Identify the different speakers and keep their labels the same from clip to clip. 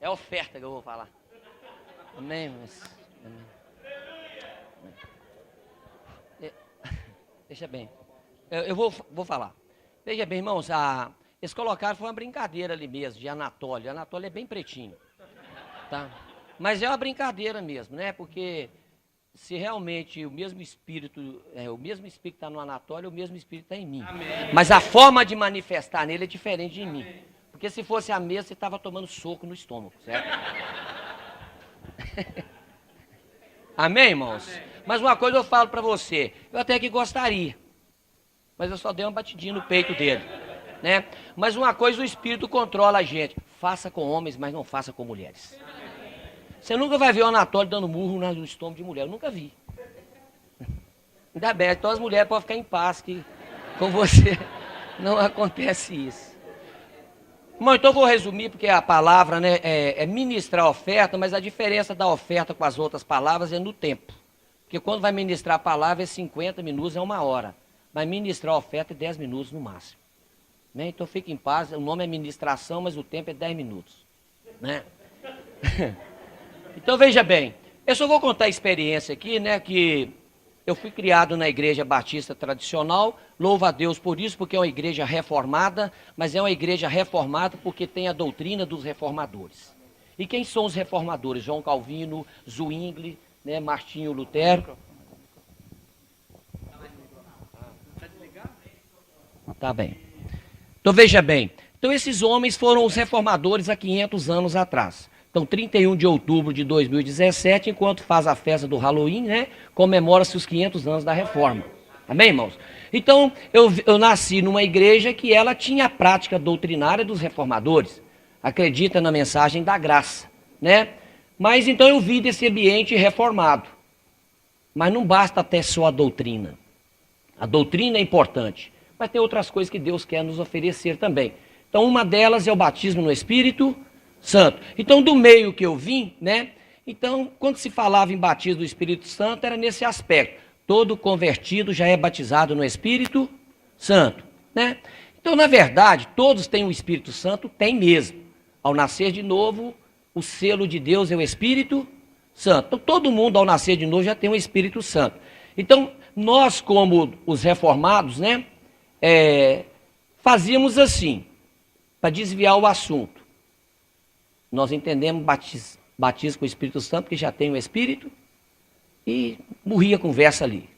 Speaker 1: É oferta que eu vou falar. Amém, mas... Amém. Deixa bem. Eu vou falar. Veja bem, irmãos, eles colocaram, foi uma brincadeira ali mesmo, de Anatólio. Anatólio é bem pretinho, tá? Mas é uma brincadeira mesmo, né? Porque se realmente o mesmo espírito está no Anatólio, o mesmo espírito está em mim. Amém. Mas a forma de manifestar nele é diferente de mim. Porque se fosse a mesma, você estava tomando soco no estômago, certo? Amém, irmãos? Amém. Mas uma coisa eu falo para você, eu até que gostaria, mas eu só dei uma batidinha no peito dele, né? Mas uma coisa, o Espírito controla a gente, faça com homens, mas não faça com mulheres. Você nunca vai ver o Anatólio dando murro no estômago de mulher, eu nunca vi. Ainda bem, então as mulheres podem ficar em paz, que com você não acontece isso. Bom, então eu vou resumir, porque a palavra, né, é ministrar a oferta, mas a diferença da oferta com as outras palavras é no tempo. Porque quando vai ministrar a palavra é 50 minutos, é 1 hora. Mas ministrar a oferta é 10 minutos no máximo. Né? Então fique em paz, o nome é ministração, mas o tempo é 10 minutos. Né? Então veja bem, eu só vou contar a experiência aqui, né, que eu fui criado na igreja batista tradicional, louvo a Deus por isso, porque é uma igreja reformada, mas é uma igreja reformada porque tem a doutrina dos reformadores. E quem são os reformadores? João Calvino, Zwingli, né, Martinho Lutero. Tá bem. Então veja bem, então esses homens foram os reformadores há 500 anos atrás. Então 31 de outubro de 2017, enquanto faz a festa do Halloween, né, comemora-se os 500 anos da reforma. Amém, irmãos? Então eu nasci numa igreja que ela tinha a prática doutrinária dos reformadores. Acredita na mensagem da graça, né? Mas então eu vim desse ambiente reformado. Mas não basta até só a doutrina. A doutrina é importante, mas tem outras coisas que Deus quer nos oferecer também. Então uma delas é o batismo no Espírito Santo. Então do meio que eu vim, né? Então quando se falava em batismo do Espírito Santo era nesse aspecto. Todo convertido já é batizado no Espírito Santo, né? Então na verdade todos têm o Espírito Santo, tem mesmo. Ao nascer de novo, o selo de Deus é o Espírito Santo. Então todo mundo ao nascer de novo já tem o Espírito Santo. Então nós como os reformados, né? Fazíamos assim, para desviar o assunto. Nós entendemos batismo com o Espírito Santo, porque já tem o Espírito, e morria a conversa ali,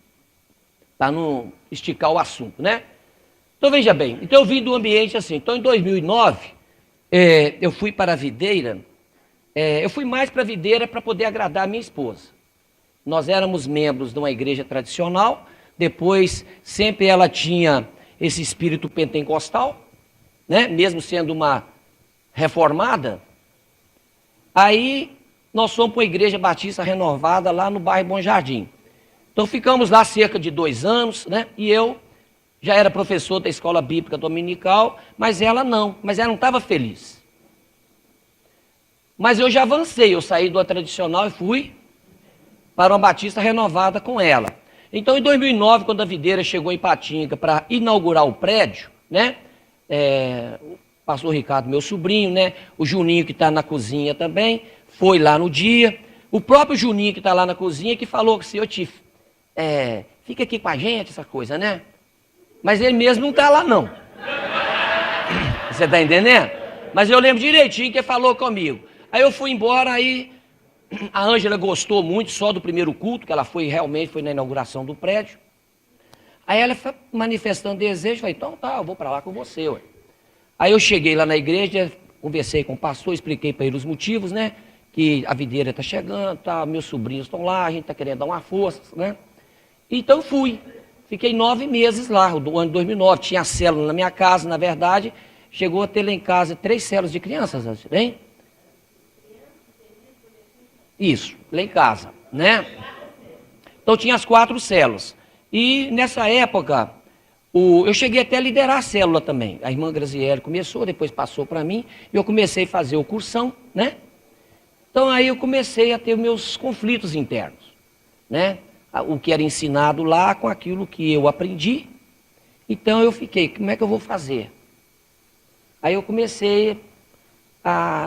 Speaker 1: para não esticar o assunto, né? Então veja bem, então eu vim do ambiente assim. Então em 2009, eu fui para a videira, eu fui mais para a videira para poder agradar a minha esposa. Nós éramos membros de uma igreja tradicional, depois sempre ela tinha esse espírito pentecostal, né? Mesmo sendo uma reformada. Aí nós fomos para a igreja batista renovada lá no bairro Bom Jardim. Então ficamos lá cerca de 2 anos, né? E eu já era professor da escola bíblica dominical, mas ela não estava feliz. Mas eu já avancei, eu saí do tradicional e fui para uma batista renovada com ela. Então em 2009, quando a videira chegou em Patinga para inaugurar o prédio, né? O pastor Ricardo, meu sobrinho, né? O Juninho, que está na cozinha também, foi lá no dia. O próprio Juninho, que está lá na cozinha, que falou que senhor Tif, fica aqui com a gente, essa coisa, né? Mas ele mesmo não está lá, não. Você está entendendo? Mas eu lembro direitinho que ele falou comigo. Aí eu fui embora, aí a Ângela gostou muito só do primeiro culto, que ela realmente foi na inauguração do prédio. Aí ela foi manifestando desejo, falei, então tá, eu vou para lá com você, ué. Aí eu cheguei lá na igreja, conversei com o pastor, expliquei para ele os motivos, né? Que a videira está chegando, tá, meus sobrinhos estão lá, a gente está querendo dar uma força, né? Então fui. Fiquei 9 meses lá, do ano de 2009. Tinha célula na minha casa, na verdade. Chegou a ter lá em casa 3 células de crianças, hein? Isso, lá em casa, né? Então tinha as 4 células. E nessa época, eu cheguei até a liderar a célula também. A irmã Graziele começou, depois passou para mim, e eu comecei a fazer o cursão, né? Então aí eu comecei a ter meus conflitos internos, né? O que era ensinado lá com aquilo que eu aprendi. Então eu fiquei, como é que eu vou fazer? Aí eu comecei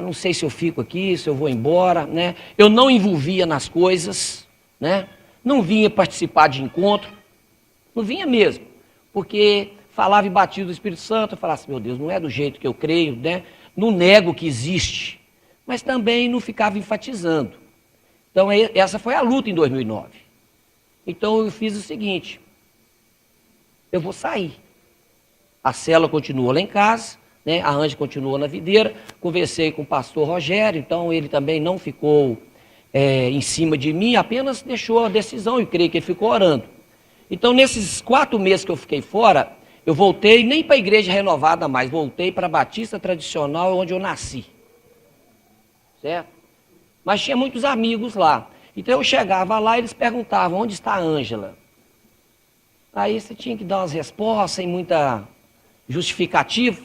Speaker 1: não sei se eu fico aqui, se eu vou embora, né? Eu não envolvia nas coisas, né? Não vinha participar de encontro, não vinha mesmo, porque falava e batia do Espírito Santo, eu falava assim, meu Deus, não é do jeito que eu creio, né? Não nego que existe, mas também não ficava enfatizando. Então essa foi a luta em 2009. Então eu fiz o seguinte, eu vou sair. A célula continuou lá em casa, né? A Ângela continuou na videira, conversei com o pastor Rogério, então ele também não ficou em cima de mim, apenas deixou a decisão, e creio que ele ficou orando. Então nesses 4 meses que eu fiquei fora, eu voltei nem para a igreja renovada mais, voltei para a Batista Tradicional, onde eu nasci. Certo? Mas tinha muitos amigos lá. Então eu chegava lá e eles perguntavam, onde está a Ângela? Aí você tinha que dar umas respostas, sem muita justificativa.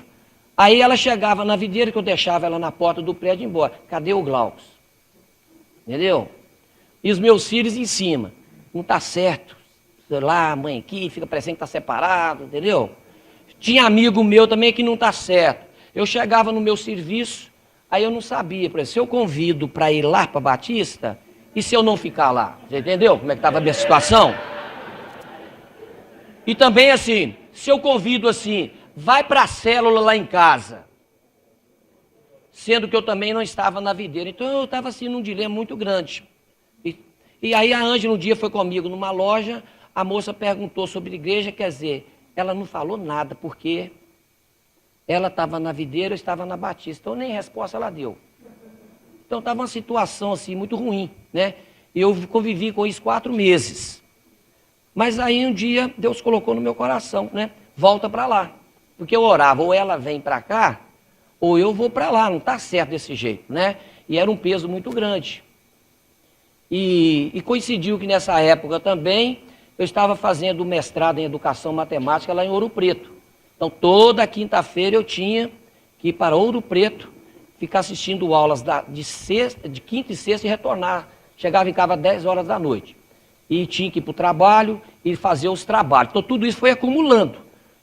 Speaker 1: Aí ela chegava na videira, que eu deixava ela na porta do prédio e ia embora. Cadê o Glaucus? Entendeu? E os meus filhos em cima. Não está certo. Sei lá, a mãe aqui, fica parecendo que está separado, entendeu? Tinha amigo meu também que não está certo. Eu chegava no meu serviço, aí eu não sabia, por exemplo, se eu convido para ir lá para Batista, e se eu não ficar lá? Você entendeu como é que estava a minha situação? E também assim, se eu convido assim, vai para a célula lá em casa, sendo que eu também não estava na videira. Então eu estava assim num dilema muito grande. E aí a Ângela um dia foi comigo numa loja, a moça perguntou sobre igreja, quer dizer, ela não falou nada, porque ela estava na videira, eu estava na Batista, então nem resposta ela deu. Então estava uma situação assim muito ruim, né? Eu convivi com isso 4 meses. Mas aí um dia Deus colocou no meu coração, né? Volta para lá. Porque eu orava, ou ela vem para cá, ou eu vou para lá, não está certo desse jeito, né? E era um peso muito grande. E coincidiu que nessa época também eu estava fazendo mestrado em Educação Matemática lá em Ouro Preto. Então toda quinta-feira eu tinha que ir para Ouro Preto, ficar assistindo aulas de quinta e sexta e retornar. Chegava em casa às 10 horas da noite. E tinha que ir para o trabalho e fazer os trabalhos. Então tudo isso foi acumulando.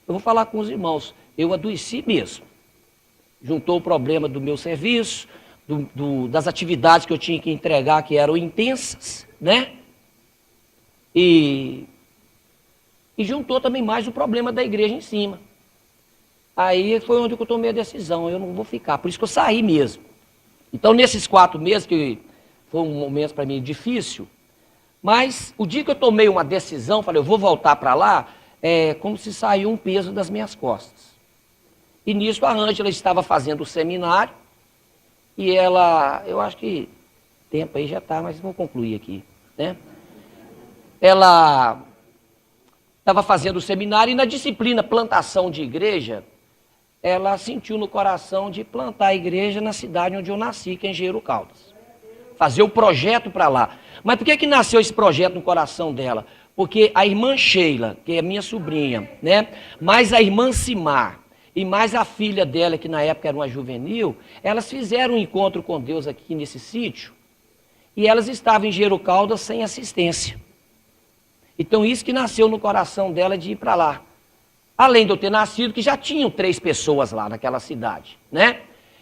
Speaker 1: Eu vou falar com os irmãos, eu adoeci mesmo. Juntou o problema do meu serviço, das atividades que eu tinha que entregar, que eram intensas, né? E juntou também mais o problema da igreja em cima. Aí foi onde eu tomei a decisão, eu não vou ficar, por isso que eu saí mesmo. Então nesses 4 meses, que foi um momento para mim difícil, mas o dia que eu tomei uma decisão, falei, eu vou voltar para lá, é como se saiu um peso das minhas costas. E nisso a Ângela estava fazendo o seminário, e ela, eu acho que tempo aí já está, mas vou concluir aqui, né? Ela estava fazendo o seminário e na disciplina plantação de igreja, ela sentiu no coração de plantar a igreja na cidade onde eu nasci, que é Engenheiro Caldas. Fazer o projeto para lá. Mas por que nasceu esse projeto no coração dela? Porque a irmã Sheila, que é minha sobrinha, né? Mais a irmã Simar e mais a filha dela, que na época era uma juvenil, elas fizeram um encontro com Deus aqui nesse sítio e elas estavam em Engenheiro Caldas sem assistência. Então isso que nasceu no coração dela de ir para lá. Além de eu ter nascido, que já tinham 3 pessoas lá naquela cidade, né?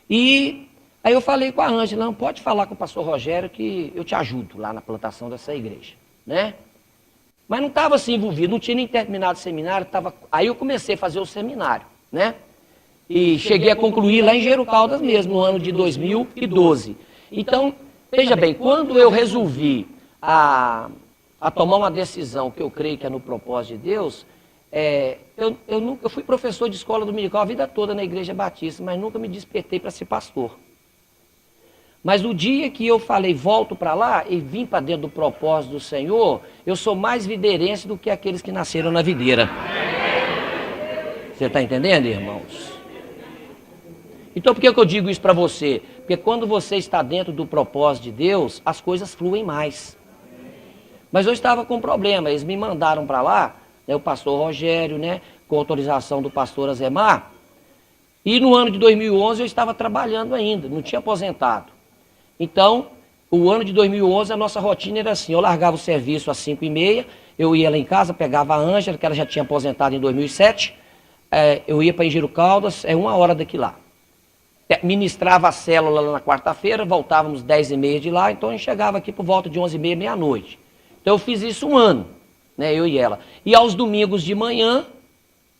Speaker 1: E aí eu falei com a Ângela, não, pode falar com o pastor Rogério que eu te ajudo lá na plantação dessa igreja, né? Mas não estava assim envolvido, não tinha nem terminado o seminário, aí eu comecei a fazer o seminário, né? E cheguei a concluir lá em Engenheiro Caldas mesmo, no ano de 2012. Então, veja bem, quando eu resolvi a tomar uma decisão que eu creio que é no propósito de Deus, eu fui professor de escola dominical a vida toda na Igreja Batista, mas nunca me despertei para ser pastor. Mas no dia que eu falei, volto para lá e vim para dentro do propósito do Senhor, eu sou mais viderense do que aqueles que nasceram na videira. Você está entendendo, irmãos? Então por que eu digo isso para você? Porque quando você está dentro do propósito de Deus, as coisas fluem mais. Mas eu estava com um problema, eles me mandaram para lá, né, o pastor Rogério, né, com autorização do pastor Azemar, e no ano de 2011 eu estava trabalhando ainda, não tinha aposentado. Então, o ano de 2011, a nossa rotina era assim, eu largava o serviço às 5h30, eu ia lá em casa, pegava a Ângela, que ela já tinha aposentado em 2007, eu ia para Engenheiro Caldas, 1 hora daqui lá. ministrava a célula lá na quarta-feira, voltávamos 10h30 de lá, então a gente chegava aqui por volta de 11h30, meia-noite. Então eu fiz isso um ano, né, eu e ela. E aos domingos de manhã,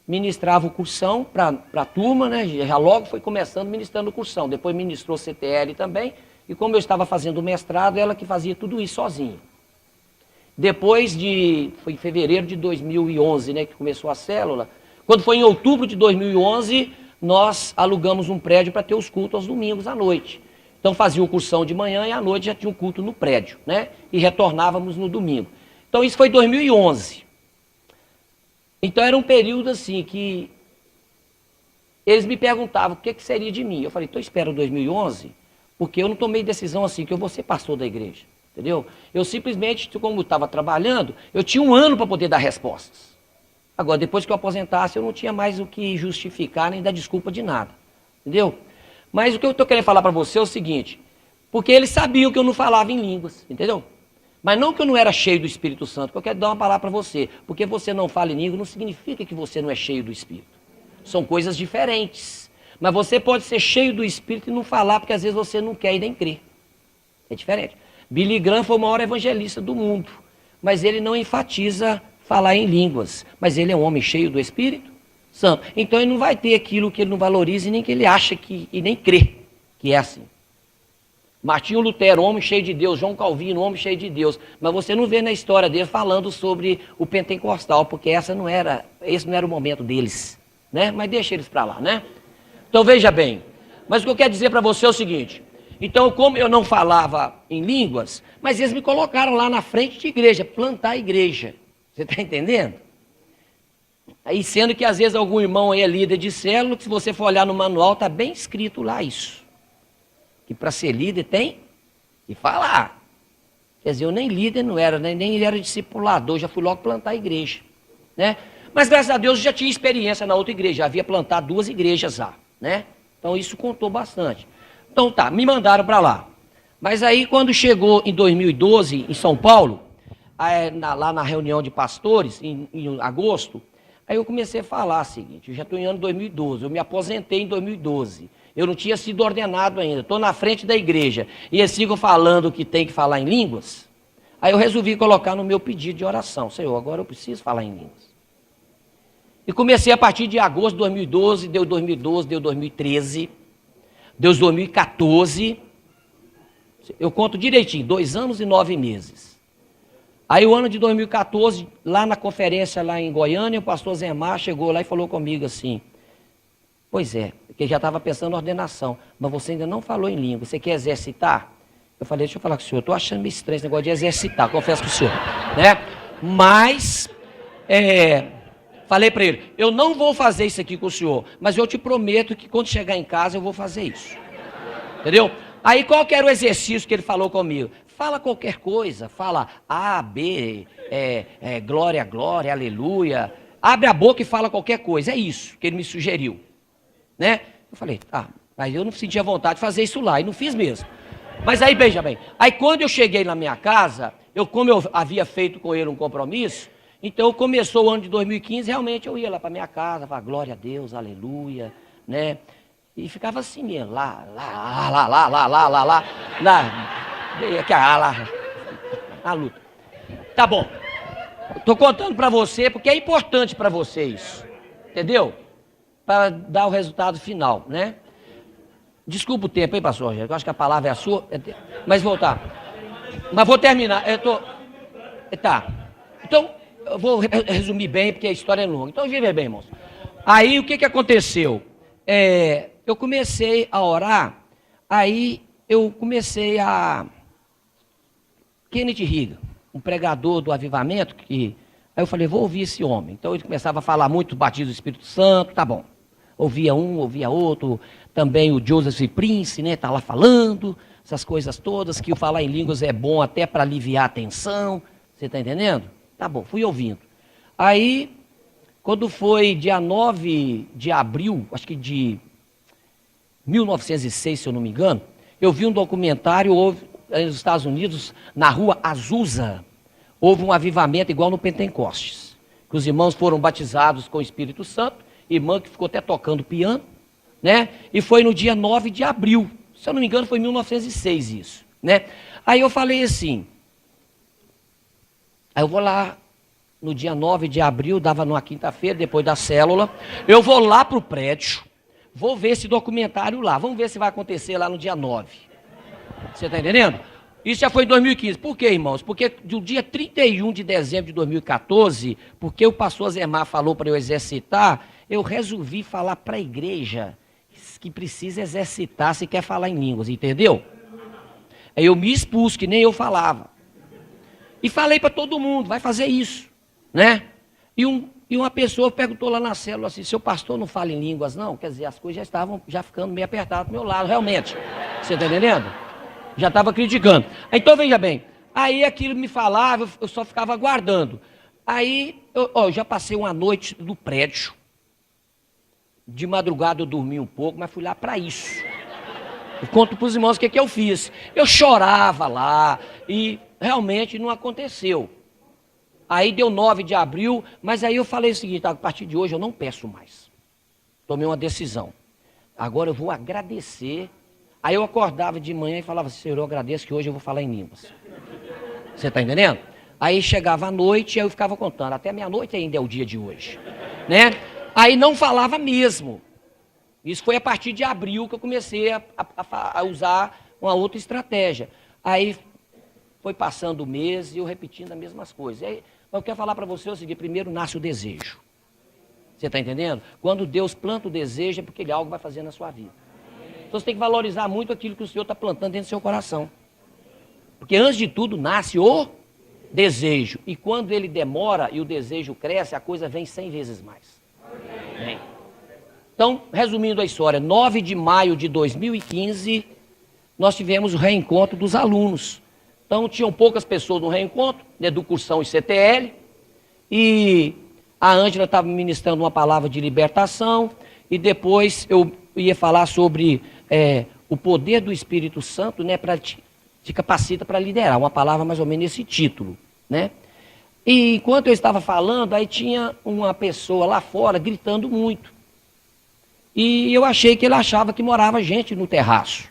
Speaker 1: ministrava o cursão para a turma, né, já logo foi começando ministrando o cursão. Depois ministrou CTL também, e como eu estava fazendo o mestrado, ela que fazia tudo isso sozinha. Depois foi em fevereiro de 2011, né, que começou a célula. Quando foi em outubro de 2011, nós alugamos um prédio para ter os cultos aos domingos à noite. Então fazia o cursão de manhã e à noite já tinha um culto no prédio, né? E retornávamos no domingo. Então isso foi em 2011. Então era um período assim que eles me perguntavam o que seria de mim. Eu falei, então espera 2011, porque eu não tomei decisão assim, que eu vou ser pastor da igreja. Entendeu? Eu simplesmente, como estava trabalhando, eu tinha um ano para poder dar respostas. Agora, depois que eu aposentasse, eu não tinha mais o que justificar nem dar desculpa de nada. Entendeu? Mas o que eu estou querendo falar para você é o seguinte, porque eles sabiam que eu não falava em línguas, entendeu? Mas não que eu não era cheio do Espírito Santo, que eu quero dar uma palavra para você. Porque você não fala em língua não significa que você não é cheio do Espírito. São coisas diferentes. Mas você pode ser cheio do Espírito e não falar, porque às vezes você não quer e nem crer. É diferente. Billy Graham foi o maior evangelista do mundo, mas ele não enfatiza falar em línguas, mas ele é um homem cheio do Espírito Santo. Então ele não vai ter aquilo que ele não valoriza e nem que ele acha que, e nem crê que é assim. Martinho Lutero, homem cheio de Deus, João Calvino, homem cheio de Deus, mas você não vê na história dele falando sobre o pentecostal, porque esse não era o momento deles, né? Mas deixa eles para lá, né? Então veja bem, mas o que eu quero dizer para você é o seguinte, então como eu não falava em línguas, mas eles me colocaram lá na frente de igreja, plantar a igreja, você está entendendo? Aí sendo que às vezes algum irmão aí é líder de célula, que se você for olhar no manual, está bem escrito lá isso, que para ser líder tem que falar. Quer dizer, eu nem líder não era, nem ele era discipulador, já fui logo plantar a igreja, né? Mas graças a Deus eu já tinha experiência na outra igreja, já havia plantado 2 igrejas lá, né? Então isso contou bastante. Então tá, me mandaram para lá. Mas aí quando chegou em 2012, em São Paulo, lá na reunião de pastores, em agosto, aí eu comecei a falar o seguinte, eu já estou em ano 2012, eu me aposentei em 2012, eu não tinha sido ordenado ainda, estou na frente da igreja, e eles ficam falando que tem que falar em línguas, aí eu resolvi colocar no meu pedido de oração, Senhor, agora eu preciso falar em línguas. E comecei a partir de agosto de 2012, deu 2012, deu 2013, deu 2014, eu conto direitinho, 2 anos e 9 meses. Aí o ano de 2014, lá na conferência lá em Goiânia, o pastor Zé Mar chegou lá e falou comigo assim, pois é, porque já estava pensando na ordenação, mas você ainda não falou em língua, você quer exercitar? Eu falei, deixa eu falar com o senhor, eu estou achando meio estranho esse negócio de exercitar, confesso com o senhor, né? Mas, falei para ele, eu não vou fazer isso aqui com o senhor, mas eu te prometo que quando chegar em casa eu vou fazer isso, entendeu? Aí qual que era o exercício que ele falou comigo? Fala qualquer coisa, fala A, B, glória, glória, aleluia. Abre a boca e fala qualquer coisa, é isso que ele me sugeriu, né? Eu falei, mas eu não sentia vontade de fazer isso lá, e não fiz mesmo. Mas aí, veja bem, aí quando eu cheguei na minha casa, como eu havia feito com ele um compromisso, então começou o ano de 2015, realmente eu ia lá para minha casa, falava, glória a Deus, aleluia, né? E ficava assim mesmo, lá, a luta. Tá bom. Estou contando para você porque é importante para você isso. Entendeu? Para dar o resultado final, né? Desculpa o tempo, hein, pastor Rogério? Eu acho que a palavra é a sua. Mas voltar. Mas vou terminar. Tá. Então, eu vou resumir bem porque a história é longa. Então, veja bem, irmãos. Aí, o que aconteceu? Eu comecei a orar, aí eu comecei a... Kenneth Hagin, um pregador do avivamento, aí eu falei, vou ouvir esse homem. Então ele começava a falar muito batismo do Espírito Santo, tá bom. Ouvia um, ouvia outro, também o Joseph Prince, né, tá lá falando, essas coisas todas, que o falar em línguas é bom até para aliviar a tensão, você tá entendendo? Tá bom, fui ouvindo. Aí, quando foi dia 9 de abril, acho que de 1906, se eu não me engano, eu vi um documentário, nos Estados Unidos, na rua Azusa, houve um avivamento igual no Pentecostes, que os irmãos foram batizados com o Espírito Santo, irmã que ficou até tocando piano, né? E foi no dia 9 de abril. Se eu não me engano, foi em 1906 isso, né? Aí eu falei assim, aí eu vou lá no dia 9 de abril, dava numa quinta-feira, depois da célula, eu vou lá para o prédio, vou ver esse documentário lá, vamos ver se vai acontecer lá no dia 9. Você está entendendo? Isso já foi em 2015. Por quê, irmãos? Porque do dia 31 de dezembro de 2014, porque o pastor Zemar falou para eu exercitar, eu resolvi falar para a igreja que precisa exercitar se quer falar em línguas, entendeu? Aí eu me expus, que nem eu falava. E falei para todo mundo, vai fazer isso, né? E uma pessoa perguntou lá na célula assim, seu pastor não fala em línguas não? Quer dizer, as coisas já estavam ficando meio apertadas do meu lado, realmente. Você está entendendo? Já estava criticando. Então, veja bem, aí aquilo me falava, eu só ficava aguardando. Aí, eu já passei uma noite no prédio. De madrugada eu dormi um pouco, mas fui lá para isso. Eu conto para os irmãos o que eu fiz. Eu chorava lá e realmente não aconteceu. Aí deu 9 de abril, mas aí eu falei o seguinte, a partir de hoje eu não peço mais. Tomei uma decisão. Agora eu vou agradecer. Aí eu acordava de manhã e falava, Senhor, eu agradeço que hoje eu vou falar em línguas. Você está entendendo? Aí chegava à noite e eu ficava contando, até meia-noite ainda é o dia de hoje, né? Aí não falava mesmo. Isso foi a partir de abril que eu comecei a usar uma outra estratégia. Aí foi passando o mês e eu repetindo as mesmas coisas. Aí, eu quero falar para você o seguinte, primeiro nasce o desejo. Você está entendendo? Quando Deus planta o desejo é porque Ele algo vai fazer na sua vida. Então você tem que valorizar muito aquilo que o Senhor está plantando dentro do seu coração. Porque antes de tudo nasce o desejo. E quando ele demora e o desejo cresce, a coisa vem 100 vezes mais. Bem. Então, resumindo a história, 9 de maio de 2015, nós tivemos o reencontro dos alunos. Então, tinham poucas pessoas no reencontro, né, do cursão e CTL, e a Ângela estava ministrando uma palavra de libertação, e depois eu ia falar sobre o poder do Espírito Santo, né, para te capacita para liderar, uma palavra mais ou menos nesse título, né? E enquanto eu estava falando, aí tinha uma pessoa lá fora gritando muito. E eu achei que ele achava que morava gente no terraço.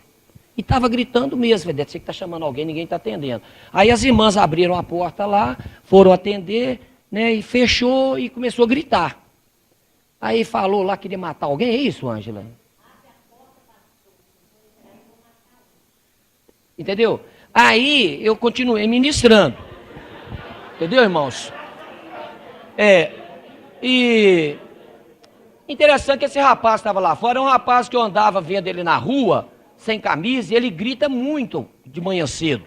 Speaker 1: E estava gritando mesmo, deve ser que está chamando alguém, ninguém está atendendo. Aí as irmãs abriram a porta lá, foram atender, né, e fechou e começou a gritar. Aí falou lá que queria matar alguém, é isso, Ângela? Entendeu? Aí eu continuei ministrando. Entendeu, irmãos? E interessante que esse rapaz estava lá fora, é um rapaz que eu andava vendo ele na rua, sem camisa, e ele grita muito de manhã cedo.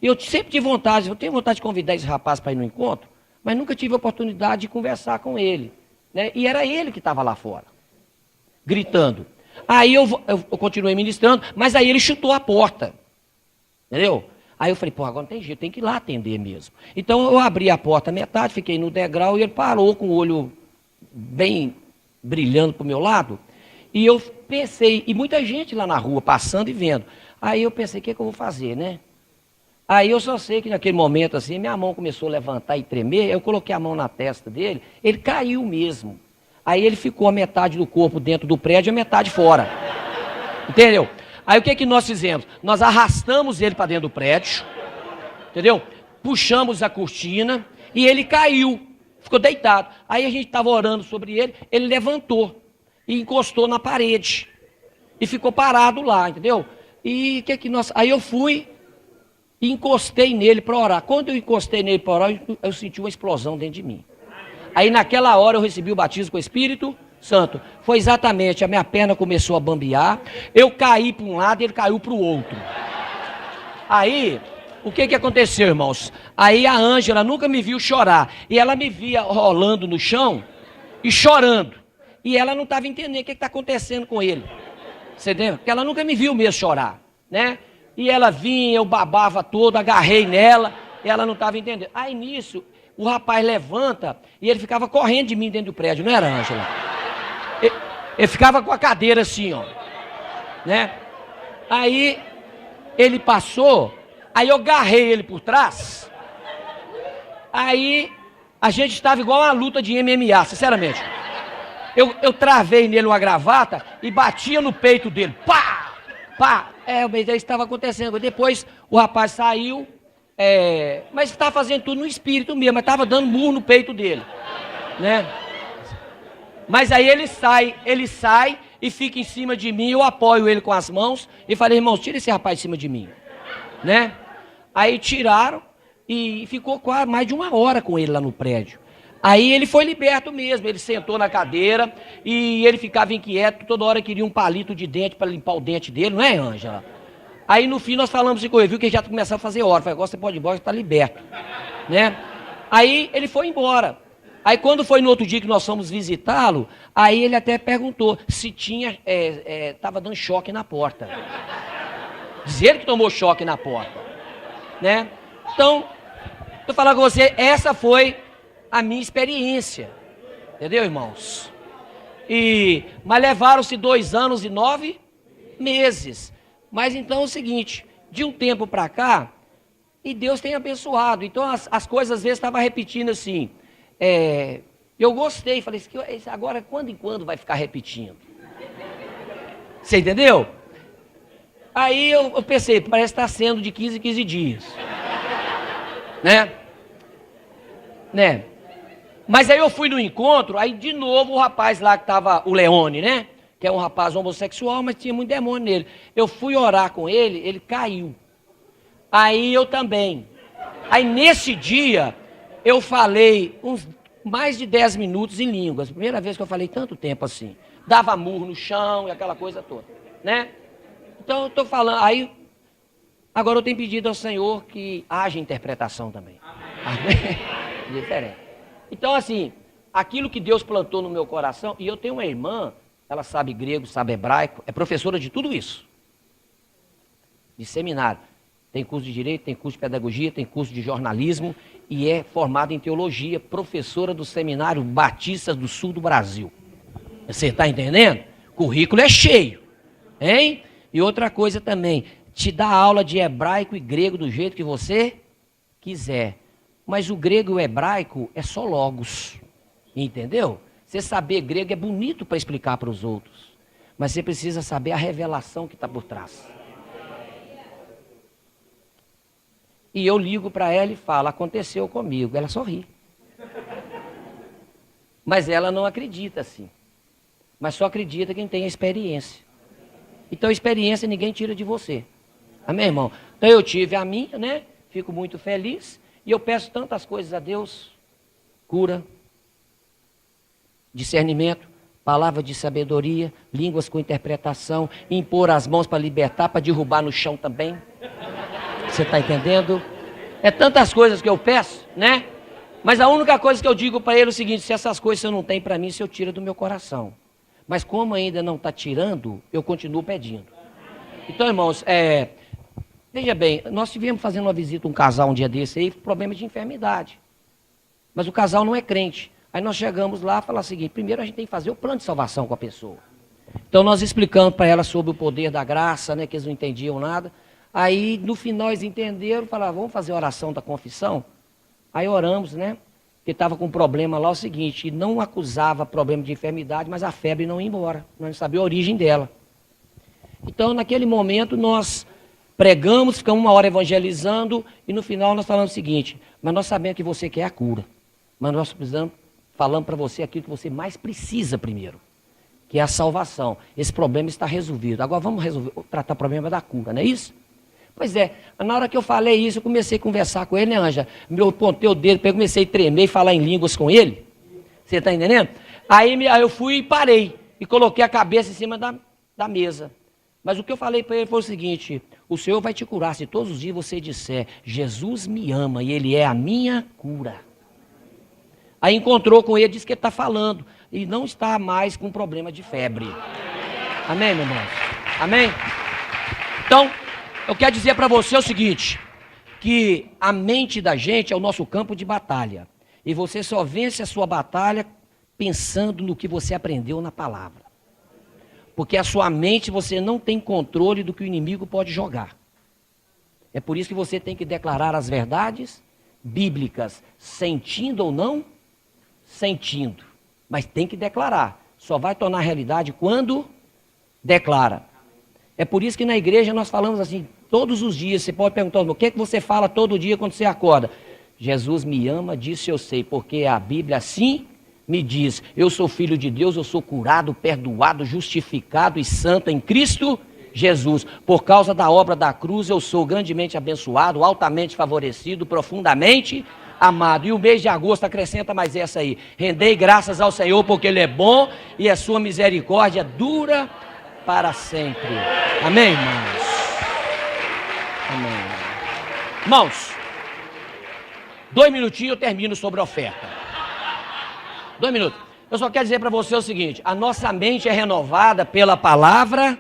Speaker 1: E eu sempre tive vontade, eu tenho vontade de convidar esse rapaz para ir no encontro, mas nunca tive a oportunidade de conversar com ele, né? E era ele que estava lá fora, gritando. Aí eu continuei ministrando, mas aí ele chutou a porta. Entendeu? Aí eu falei, pô, agora não tem jeito, tem que ir lá atender mesmo. Então eu abri a porta metade, fiquei no degrau e ele parou com o olho bem brilhando para o meu lado. E eu pensei, e muita gente lá na rua passando e vendo. Aí eu pensei, o que eu vou fazer, né? Aí eu só sei que naquele momento assim, minha mão começou a levantar e tremer, eu coloquei a mão na testa dele, ele caiu mesmo. Aí ele ficou a metade do corpo dentro do prédio e a metade fora. Entendeu? Aí o que nós fizemos? Nós arrastamos ele para dentro do prédio, entendeu? Puxamos a cortina e ele caiu, ficou deitado. Aí a gente estava orando sobre ele, ele levantou e encostou na parede e ficou parado lá, entendeu? E aí eu fui e encostei nele para orar. Quando eu encostei nele para orar, eu senti uma explosão dentro de mim. Aí naquela hora eu recebi o batismo com o Espírito Santo. Foi exatamente, a minha perna começou a bambear, eu caí para um lado e ele caiu para o outro. Aí, o que aconteceu, irmãos? Aí a Ângela nunca me viu chorar, e ela me via rolando no chão e chorando. E ela não estava entendendo o que está acontecendo com ele. Você entendeu? Porque ela nunca me viu mesmo chorar, né? E ela vinha, eu babava todo, agarrei nela, e ela não estava entendendo. Aí nisso, o rapaz levanta e ele ficava correndo de mim dentro do prédio, não era, Ângela? Ele ficava com a cadeira assim, ó, né? Aí ele passou, aí eu agarrei ele por trás. Aí a gente estava igual uma luta de MMA, sinceramente. Eu travei nele uma gravata e batia no peito dele. Pá! Pá! Mas isso estava acontecendo. Depois o rapaz saiu, mas estava fazendo tudo no espírito mesmo, mas estava dando murro no peito dele. Né? Mas aí ele sai e fica em cima de mim, eu apoio ele com as mãos e falei, irmãos, tira esse rapaz de cima de mim. Né? Aí tiraram e ficou quase mais de 1 hora com ele lá no prédio. Aí ele foi liberto mesmo, ele sentou na cadeira e ele ficava inquieto, toda hora queria um palito de dente para limpar o dente dele, não é, Ângela? Aí no fim nós falamos assim com ele, viu que ele já começou a fazer hora, falei, agora você pode ir embora, você está liberto. Né? Aí ele foi embora. Aí quando foi no outro dia que nós fomos visitá-lo, aí ele até perguntou se tinha, estava dando choque na porta. Diz ele que tomou choque na porta. Né? Então, estou falando com você, essa foi a minha experiência. Entendeu, irmãos? Mas levaram-se 2 anos e 9 meses. Mas então é o seguinte, de um tempo para cá, e Deus tem abençoado. Então as coisas às vezes estavam repetindo assim. Eu gostei, falei, agora quando em quando vai ficar repetindo? Você entendeu? Aí eu pensei, parece que está sendo de 15 em 15 dias. Né? Mas aí eu fui no encontro, aí de novo o rapaz lá que estava, o Leone, né? Que é um rapaz homossexual, mas tinha muito demônio nele. Eu fui orar com ele, ele caiu. Aí eu também. Aí nesse dia, eu falei uns mais de 10 minutos em línguas. Primeira vez que eu falei tanto tempo assim. Dava murro no chão e aquela coisa toda, né? Então eu estou falando, aí, agora eu tenho pedido ao Senhor que haja interpretação também. Amém? Diferente. Então assim, aquilo que Deus plantou no meu coração, e eu tenho uma irmã, ela sabe grego, sabe hebraico, é professora de tudo isso. De seminário. Tem curso de direito, tem curso de pedagogia, tem curso de jornalismo e é formada em teologia, professora do Seminário Batista do Sul do Brasil. Você está entendendo? Currículo é cheio, hein? E outra coisa também, te dá aula de hebraico e grego do jeito que você quiser. Mas o grego e o hebraico é só logos, entendeu? Você saber grego é bonito para explicar para os outros, mas você precisa saber a revelação que está por trás. E eu ligo para ela e falo, aconteceu comigo. Ela sorri. Mas ela não acredita assim. Mas só acredita quem tem a experiência. Então a experiência ninguém tira de você. Amém, irmão? Então eu tive a minha, né? Fico muito feliz. E eu peço tantas coisas a Deus. Cura. Discernimento. Palavra de sabedoria. Línguas com interpretação. Impor as mãos para libertar, para derrubar no chão também. Você está entendendo? É tantas coisas que eu peço, né? Mas a única coisa que eu digo para ele é o seguinte, se essas coisas você não tem para mim, você tira do meu coração. Mas como ainda não está tirando, eu continuo pedindo. Então, irmãos, veja bem, nós tivemos fazendo uma visita a um casal um dia desse aí, problema de enfermidade. Mas o casal não é crente. Aí nós chegamos lá e falamos o seguinte, primeiro a gente tem que fazer o plano de salvação com a pessoa. Então nós explicamos para ela sobre o poder da graça, né, que eles não entendiam nada. Aí, no final, eles entenderam, falaram, vamos fazer a oração da confissão? Aí oramos, né? Porque estava com um problema lá, o seguinte, não acusava problema de enfermidade, mas a febre não ia embora, nós não sabíamos a origem dela. Então, naquele momento, nós pregamos, ficamos 1 hora evangelizando, e no final nós falamos o seguinte, mas nós sabemos que você quer a cura, mas nós precisamos, falando para você aquilo que você mais precisa primeiro, que é a salvação. Esse problema está resolvido. Agora vamos tratar o problema da cura, não é isso? Pois é, na hora que eu falei isso, eu comecei a conversar com ele, né, Anja? Eu pontei o dedo, comecei a tremer e falar em línguas com ele. Você está entendendo? Aí eu fui e parei, e coloquei a cabeça em cima da mesa. Mas o que eu falei para ele foi o seguinte, o Senhor vai te curar se todos os dias você disser, Jesus me ama e Ele é a minha cura. Aí encontrou com ele, disse que ele está falando, e não está mais com problema de febre. Amém, meu irmão? Amém? Então, eu quero dizer para você o seguinte, que a mente da gente é o nosso campo de batalha. E você só vence a sua batalha pensando no que você aprendeu na palavra. Porque a sua mente você não tem controle do que o inimigo pode jogar. É por isso que você tem que declarar as verdades bíblicas, sentindo ou não sentindo. Mas tem que declarar. só vai tornar realidade quando declara. É por isso que na igreja nós falamos assim, todos os dias. Você pode perguntar, o que é que você fala todo dia quando você acorda? Jesus me ama, disso eu sei, porque a Bíblia assim me diz. Eu sou filho de Deus, eu sou curado, perdoado, justificado e santo em Cristo Jesus. Por causa da obra da cruz, eu sou grandemente abençoado, altamente favorecido, profundamente amado. E o mês de agosto acrescenta mais essa aí. Rendei graças ao Senhor, porque Ele é bom e a sua misericórdia dura para sempre. Amém, irmãos? Amém. Irmãos, 2 minutinhos eu termino sobre a oferta. 2 minutos. Eu só quero dizer para você o seguinte: a nossa mente é renovada pela palavra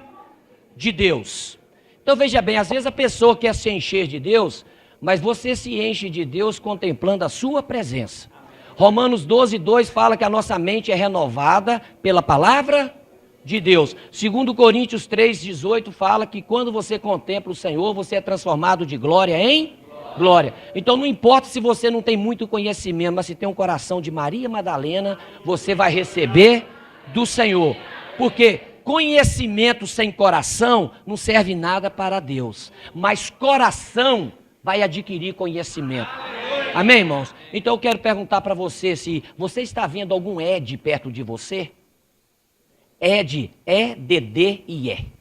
Speaker 1: de Deus. Então veja bem, às vezes a pessoa quer se encher de Deus, mas você se enche de Deus contemplando a sua presença. Romanos 12:2 fala que a nossa mente é renovada pela palavra de Deus. 2 Coríntios 3:18 fala que quando você contempla o Senhor, você é transformado de glória em glória. Então não importa se você não tem muito conhecimento, mas se tem um coração de Maria Madalena, você vai receber do Senhor. Porque conhecimento sem coração não serve nada para Deus, mas coração vai adquirir conhecimento. Amém, irmãos? Então eu quero perguntar para você se você está vendo algum Ed perto de você. Ed, E-D-D-I-E.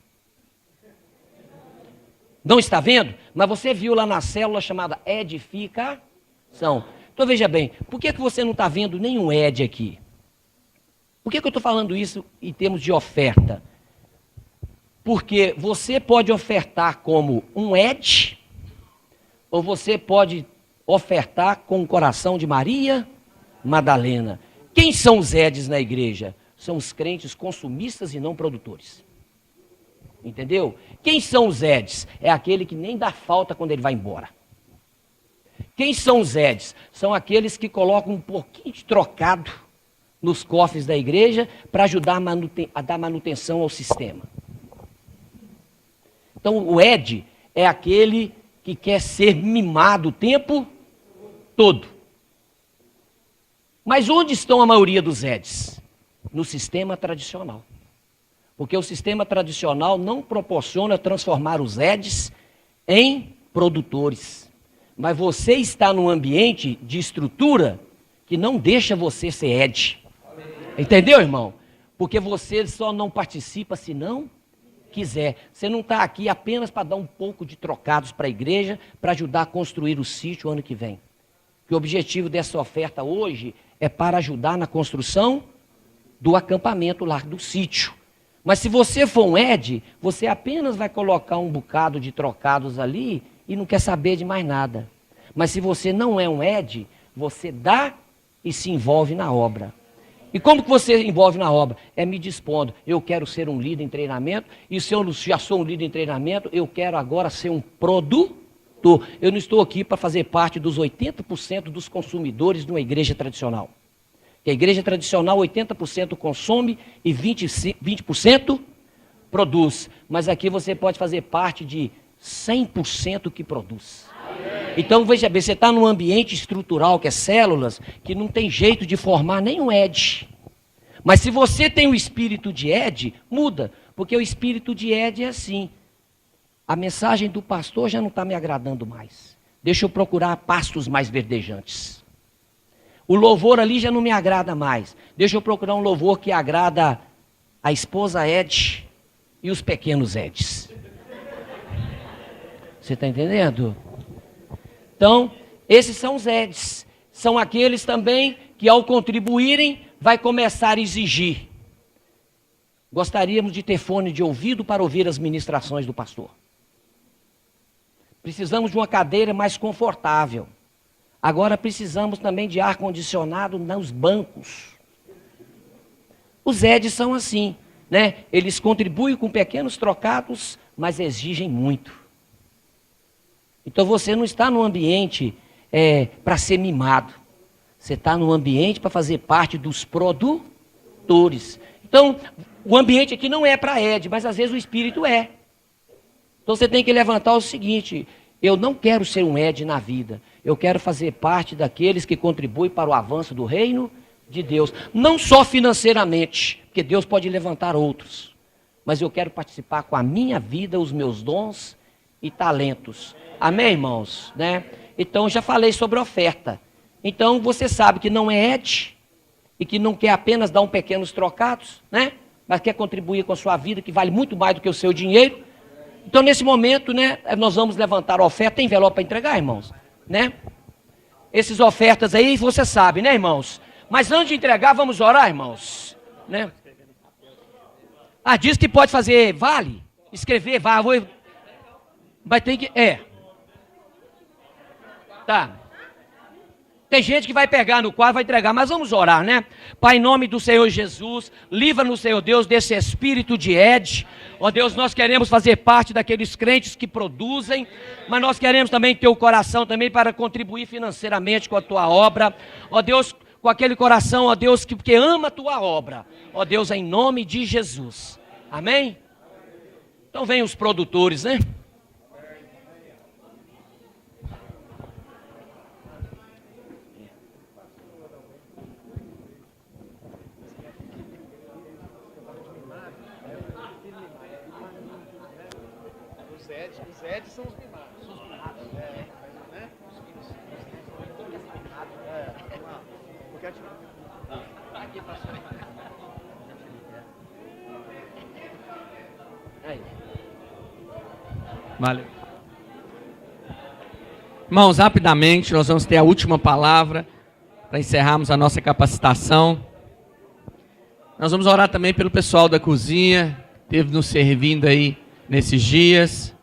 Speaker 1: Não está vendo? Mas você viu lá na célula chamada edificação. Então veja bem, por que você não está vendo nenhum Ed aqui? Por que eu estou falando isso em termos de oferta? Porque você pode ofertar como um Ed, ou você pode ofertar com o coração de Maria Madalena. Quem são os Eds na igreja? São os crentes consumistas e não produtores. Entendeu? Quem são os Eds? É aquele que nem dá falta quando ele vai embora. Quem são os Eds? São aqueles que colocam um pouquinho de trocado nos cofres da igreja para ajudar a dar manutenção ao sistema. Então o Ed é aquele que quer ser mimado o tempo todo. Mas onde estão a maioria dos Eds? No sistema tradicional. Porque o sistema tradicional não proporciona transformar os Eds em produtores. Mas você está num ambiente de estrutura que não deixa você ser Ed. Entendeu, irmão? Porque você só não participa se não quiser. Você não está aqui apenas para dar um pouco de trocados para a igreja, para ajudar a construir o sítio ano que vem. Que o objetivo dessa oferta hoje é para ajudar na construção do acampamento lá, do sítio. Mas se você for um Ed, você apenas vai colocar um bocado de trocados ali e não quer saber de mais nada. Mas se você não é um Ed, você dá e se envolve na obra. E como que você envolve na obra? É me dispondo. Eu quero ser um líder em treinamento, e se eu já sou um líder em treinamento, eu quero agora ser um produtor. Eu não estou aqui para fazer parte dos 80% dos consumidores de uma igreja tradicional. Que a igreja tradicional 80% consome e 20% produz. Mas aqui você pode fazer parte de 100% que produz. Então veja bem, você está num ambiente estrutural que é células, que não tem jeito de formar nenhum Ed. Mas se você tem o espírito de Ed, muda. Porque o espírito de Ed é assim. A mensagem do pastor já não está me agradando mais. Deixa eu procurar pastos mais verdejantes. O louvor ali já não me agrada mais. Deixa eu procurar um louvor que agrada a esposa Ed e os pequenos Eds. Você está entendendo? Então, esses são os Eds. São aqueles também que ao contribuírem, vai começar a exigir. Gostaríamos de ter fone de ouvido para ouvir as ministrações do pastor. Precisamos de uma cadeira mais confortável. Agora precisamos também de ar-condicionado nos bancos. Os Eds são assim, né? Eles contribuem com pequenos trocados, mas exigem muito. Então você não está num ambiente para ser mimado. Você está num ambiente para fazer parte dos produtores. Então, o ambiente aqui não é para Ed, mas às vezes o espírito é. Então você tem que levantar o seguinte: eu não quero ser um Ed na vida. Eu quero fazer parte daqueles que contribuem para o avanço do reino de Deus. Não só financeiramente, porque Deus pode levantar outros. Mas eu quero participar com a minha vida, os meus dons e talentos. Amém, irmãos? Né? Então, já falei sobre oferta. Então, você sabe que não é Ed e que não quer apenas dar pequenos trocados, né? Mas quer contribuir com a sua vida, que vale muito mais do que o seu dinheiro. Então, nesse momento, né, nós vamos levantar a oferta. Tem envelope para entregar, irmãos? Né? Essas ofertas aí, você sabe, né, irmãos? Mas antes de entregar, vamos orar, irmãos? Né? Ah, diz que pode fazer vale? Escrever, vale. Mas tem que... Tá. Tem gente que vai pegar no quadro, vai entregar, mas vamos orar, né? Pai, em nome do Senhor Jesus, livra-nos, Senhor Deus, desse espírito de Ed. Ó Deus, nós queremos fazer parte daqueles crentes que produzem, mas nós queremos também ter o coração também para contribuir financeiramente com a tua obra. Ó Deus, com aquele coração, ó Deus, que ama a tua obra. Ó Deus, em nome de Jesus. Amém? Então vem os produtores, né?
Speaker 2: Os Eds são os mimados. Né? Porque
Speaker 1: Aqui, pastor. Aí.
Speaker 3: Valeu. Irmãos, rapidamente, nós vamos ter a última palavra para encerrarmos a nossa capacitação. Nós vamos orar também pelo pessoal da cozinha, que esteve nos servindo aí nesses dias.